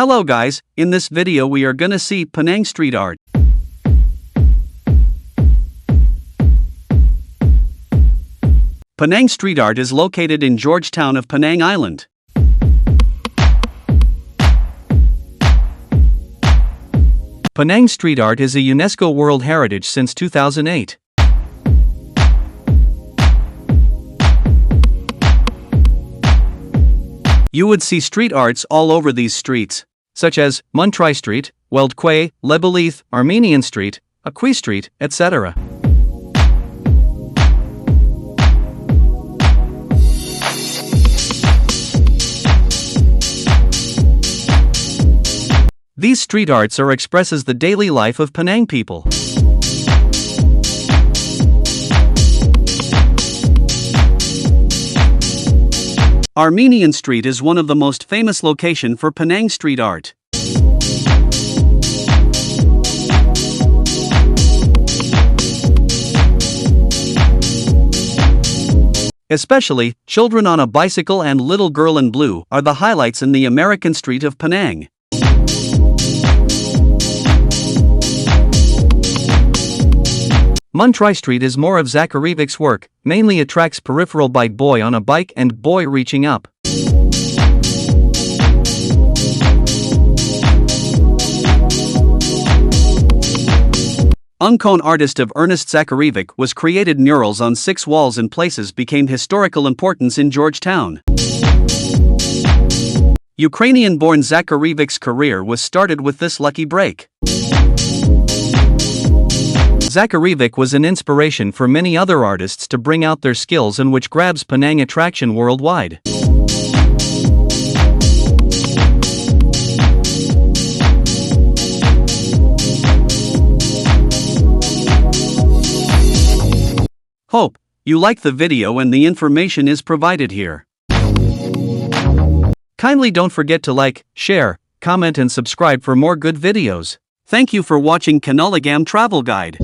Hello guys, in this video we are gonna see Penang street art. Penang street art is located in Georgetown of Penang Island. Penang street art is a UNESCO World Heritage since 2008. You would see street arts all over these streets, such as Muntri Street, Weld Quay, Lebuh Leith, Armenian Street, Ah Quee Street, etc. These street arts expresses the daily life of Penang people. Armenian Street is one of the most famous location for Penang street art. Especially, children on a bicycle and little girl in blue are the highlights in the American street of Penang. Muntri Street is more of Zacharevic's work, mainly attracts peripheral bike boy on a bike and boy reaching up. Unknown artist of Ernest Zacharevich was created murals on 6 walls in places became historical importance in Georgetown. Ukrainian-born Zacharevic's career was started with this lucky break. Zacharevich was an inspiration for many other artists to bring out their skills and which grabs Penang attraction worldwide. Hope you like the video and the information is provided here. Kindly don't forget to like, share, comment and subscribe for more good videos. Thank you for watching Kanaulagam Travel Guide.